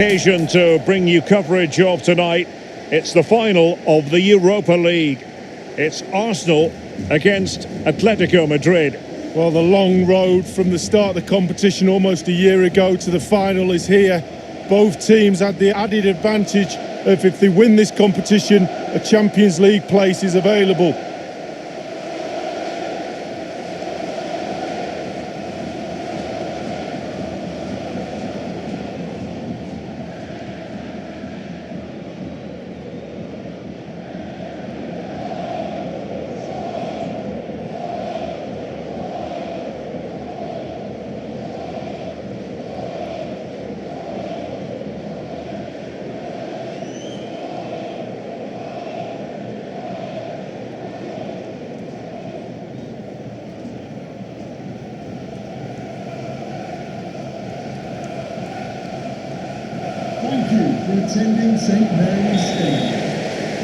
Occasion to bring you coverage of tonight. It's the final of the Europa League. It's Arsenal against Atletico Madrid. Well, the long road from the start of the competition almost a year ago to the final is here. Both teams had the added advantage of, if they win this competition, a Champions League place is available. Thank you for attending St Mary's Stadium.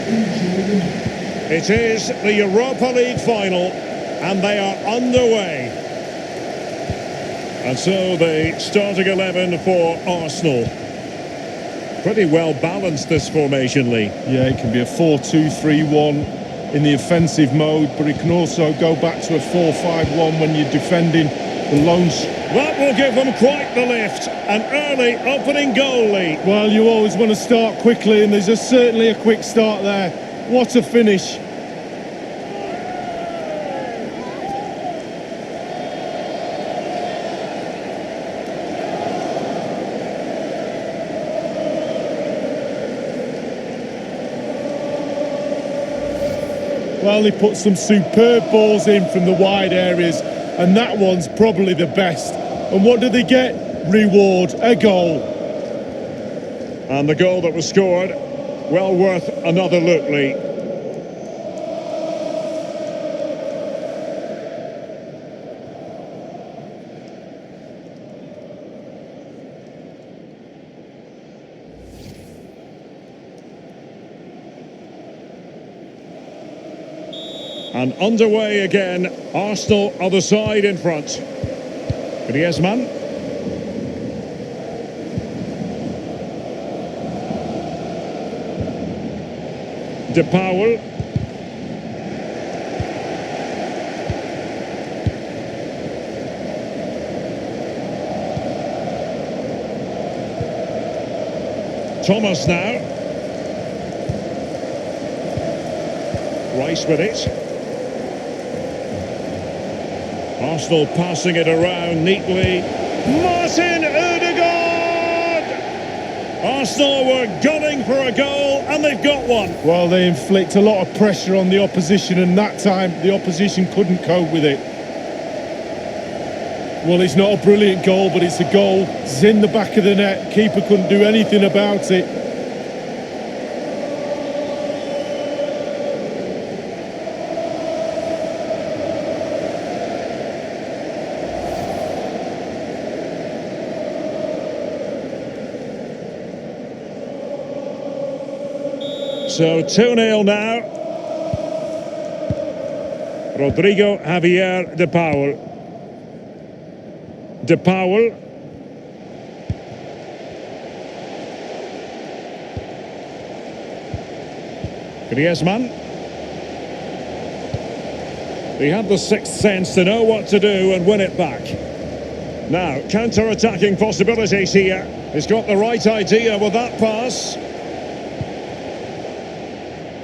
Enjoy the match. It is the Europa League final, and they are underway. And so the starting 11 for Arsenal. Pretty well balanced, this formation, Lee. Yeah, it can be a 4-2-3-1 in the offensive mode, but it can also go back to a 4-5-1 when you're defending the lone. That will give them quite the lift. An early opening goal lead. Well, you always want to start quickly, and there's certainly a quick start there. What a finish. Well, they put some superb balls in from the wide areas, and that one's probably the best. And what do they get? Reward, a goal. And the goal that was scored, well worth another look, Lee. And underway again, Arsenal other side in front. Griezmann. De Paul. Thomas now. Rice with it. Arsenal passing it around neatly. Martin Ødegaard! Arsenal were gunning for a goal, and they've got one. Well, they inflict a lot of pressure on the opposition, and that time the opposition couldn't cope with it. Well, it's not a brilliant goal, but it's a goal. It's in the back of the net. Keeper couldn't do anything about it. So 2-0 now. Rodrigo Javier De Paul. De Paul. Griezmann. He had the sixth sense to know what to do and win it back. Now, counter-attacking possibilities here. He's got the right idea with that pass.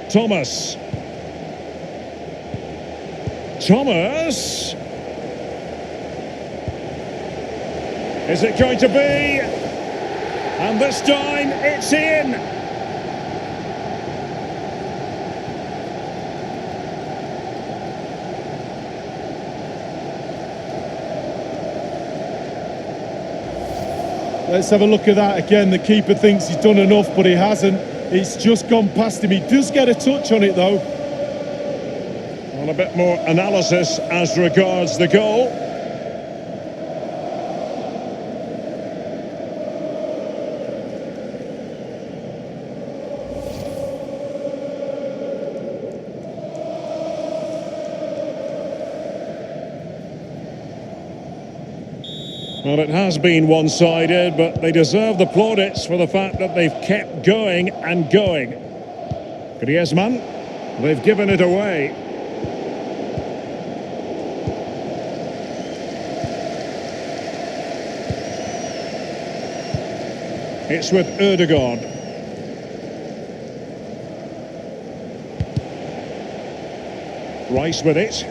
Thomas. Thomas. Is it going to be? And this time it's in. Let's have a look at that again. The keeper thinks he's done enough, but he hasn't. It's just gone past him. He does get a touch on it, though. On a bit more analysis as regards the goal. Well, it has been one-sided, but they deserve the plaudits for the fact that they've kept going and going. Griezmann, they've given it away. It's with Ødegaard. Rice with it.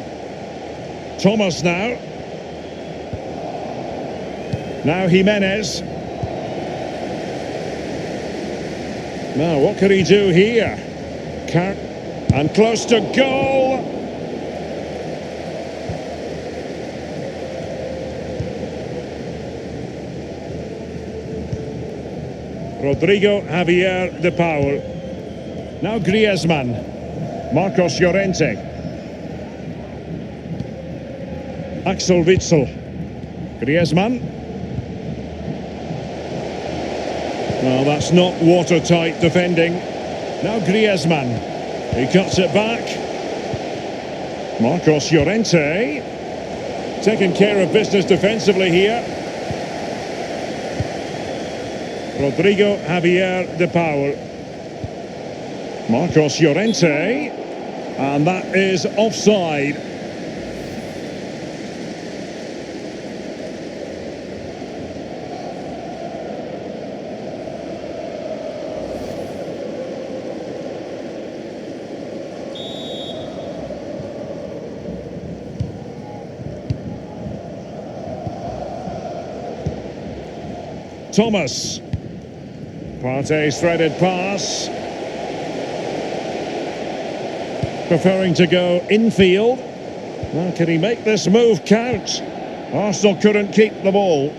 Thomas now. Now Jimenez. Now what can he do here? And close to goal. Rodrigo Javier de Paul. Now Griezmann. Marcos Llorente. Axel Witsel. Griezmann. Well, that's not watertight defending. Now Griezmann. He cuts it back. Marcos Llorente. Taking care of business defensively here. Rodrigo Javier de Paul. Marcos Llorente. And that is offside. Thomas. Partey's threaded pass. Preferring to go infield. Well, can he make this move count? Arsenal couldn't keep the ball.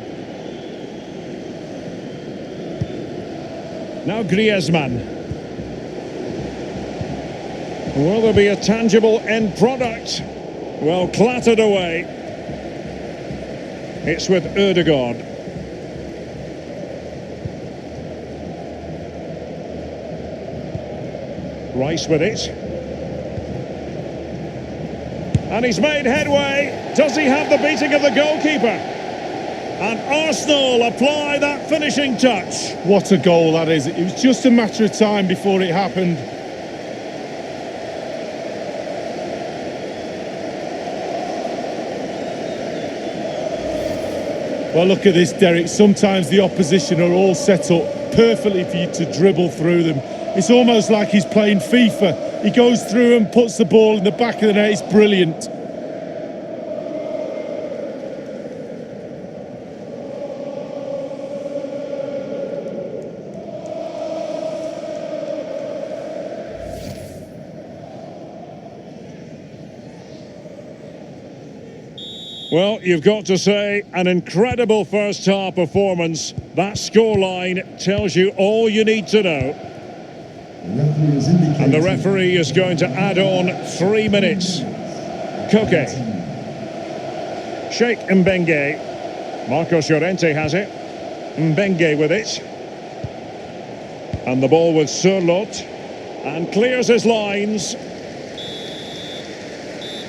Now Griezmann. Will there be a tangible end product? Well, clattered away. It's with Ødegaard. Rice with it. And he's made headway. Does he have the beating of the goalkeeper? And Arsenal apply that finishing touch. What a goal that is. It was just a matter of time before it happened. Well, look at this, Derek. Sometimes the opposition are all set up perfectly for you to dribble through them. It's almost like he's playing FIFA. He goes through and puts the ball in the back of the net. It's brilliant. Well, you've got to say, an incredible first-half performance. That scoreline tells you all you need to know. And the referee is going to add on 3 minutes. Koke. Sheikh Mbenge. Marcos Llorente has it. Mbenge with it. And the ball with Sørloth. And clears his lines.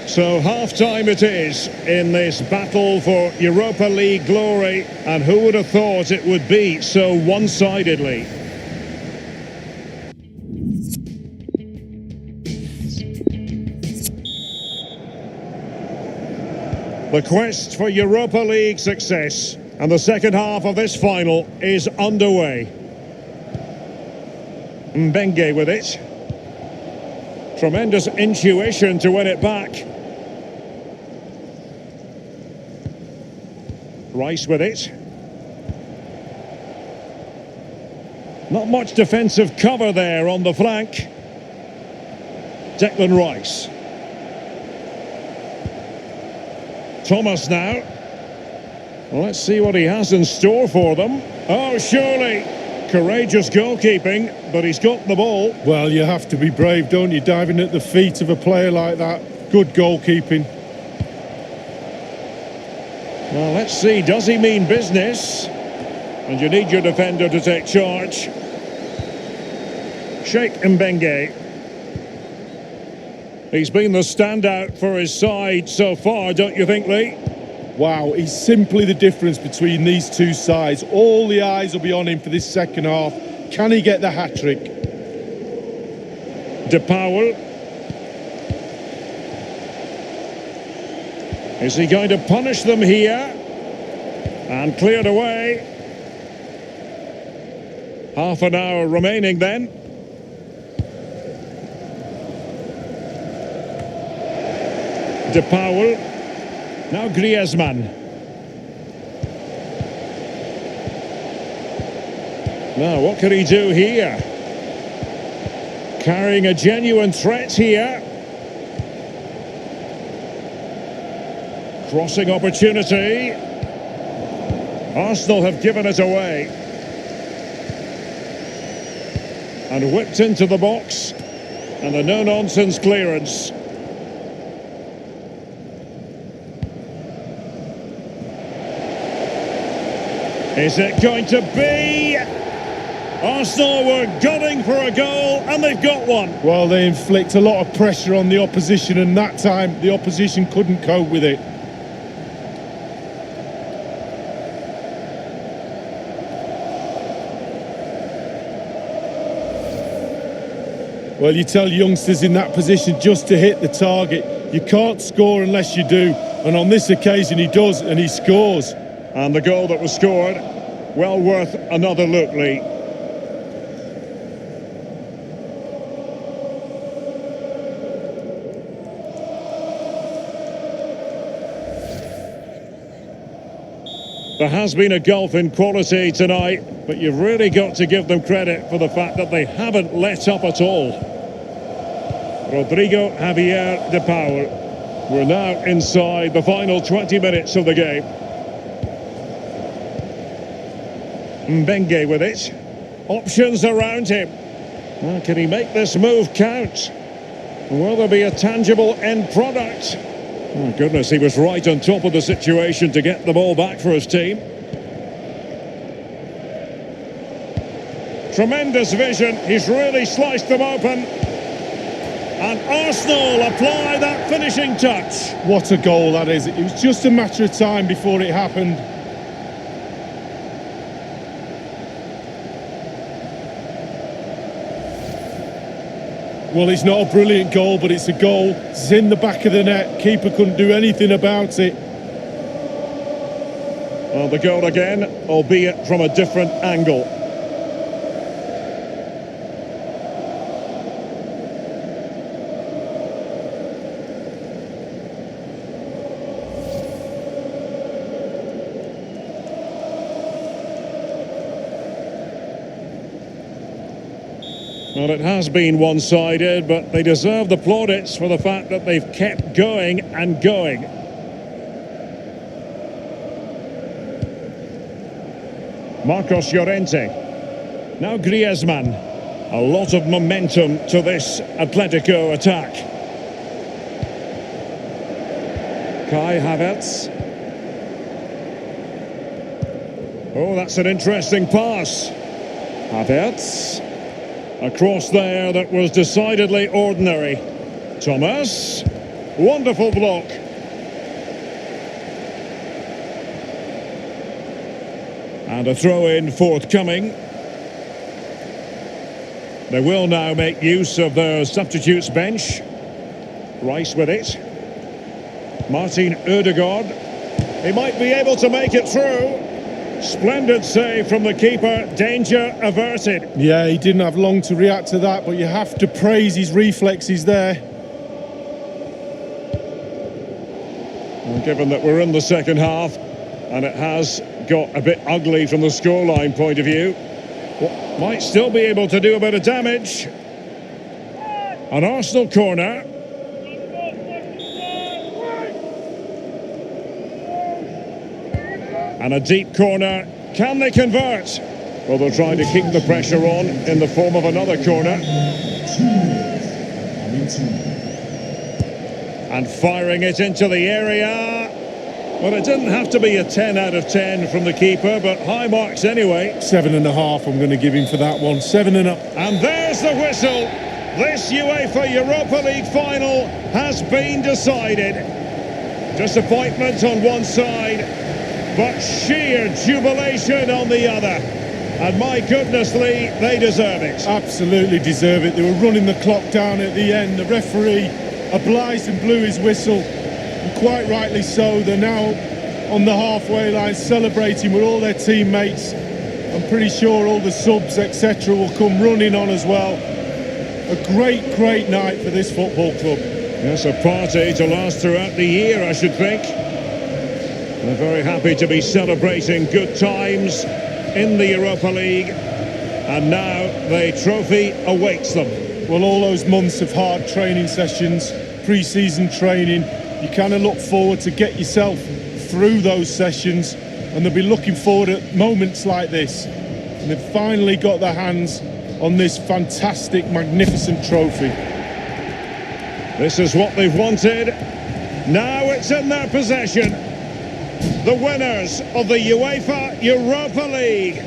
So half-time it is in this battle for Europa League glory. And who would have thought it would be so one-sidedly? The quest for Europa League success and the second half of this final is underway. Mbenge with it. Tremendous intuition to win it back. Rice with it. Not much defensive cover there on the flank. Declan Rice. Thomas now. Well, let's see what he has in store for them. Oh, surely. Courageous goalkeeping, but he's got the ball. Well, you have to be brave, don't you? Diving at the feet of a player like that. Good goalkeeping. Well, let's see. Does he mean business? And you need your defender to take charge. Sheikh Mbenge. He's been the standout for his side so far, don't you think, Lee? Wow, he's simply the difference between these two sides. All the eyes will be on him for this second half. Can he get the hat-trick? De Paul. Is he going to punish them here? And cleared away. Half an hour remaining then. De Paul. Now Griezmann. Now, what can he do here? Carrying a genuine threat here. Crossing opportunity. Arsenal have given it away. And whipped into the box. And a no-nonsense clearance. Is it going to be? Arsenal were gunning for a goal, and they've got one. Well, they inflict a lot of pressure on the opposition, and that time the opposition couldn't cope with it. Well, you tell youngsters in that position just to hit the target. You can't score unless you do, and on this occasion he does, and he scores. And the goal that was scored, well worth another look, Lee. There has been a gulf in quality tonight, but you've really got to give them credit for the fact that they haven't let up at all. Rodrigo Javier De Paul. We're now inside the final 20 minutes of the game. Mbengue with it. Options around him. Well, can he make this move count? Will there be a tangible end product? Oh, goodness, he was right on top of the situation to get the ball back for his team. Tremendous vision. He's really sliced them open. And Arsenal apply that finishing touch. What a goal that is. It was just a matter of time before it happened. Well, it's not a brilliant goal, but it's a goal. It's in the back of the net. Keeper couldn't do anything about it. Well, the goal again, albeit from a different angle. Well, it has been one-sided, but they deserve the plaudits for the fact that they've kept going and going. Marcos Llorente. Now Griezmann. A lot of momentum to this Atletico attack. Kai Havertz. Oh, that's an interesting pass. Havertz. Across there that was decidedly ordinary. Thomas. Wonderful block. And a throw-in forthcoming. They will now make use of their substitutes bench. Rice with it. Martin Ødegaard. He might be able to make it through. Splendid save from the keeper, danger averted. Yeah, he didn't have long to react to that, but you have to praise his reflexes there. Well, given that we're in the second half, and it has got a bit ugly from the scoreline point of view, might still be able to do a bit of damage. An Arsenal corner. And a deep corner. Can they convert? Well, they'll try to keep the pressure on in the form of another corner. And firing it into the area. Well, it didn't have to be a 10 out of 10 from the keeper, but high marks anyway. 7.5 I'm going to give him for that one. 7.5. And there's the whistle. This UEFA Europa League final has been decided. Disappointment on one side, but sheer jubilation on the other. And my goodness, Lee, they deserve it. Absolutely deserve it. They were running the clock down at the end. The referee obliged and blew his whistle, and quite rightly so. They're now on the halfway line celebrating with all their teammates. I'm pretty sure all the subs, etc., will come running on as well. A great night for this football club. Yes, a party to last throughout the year, I should think. They're very happy to be celebrating good times in the Europa League, and now the trophy awaits them. Well, all those months of hard training sessions, pre-season training, you kind of look forward to get yourself through those sessions, and they'll be looking forward at moments like this. And they've finally got their hands on this fantastic, magnificent trophy. This is what they've wanted. Now it's in their possession. The winners of the UEFA Europa League.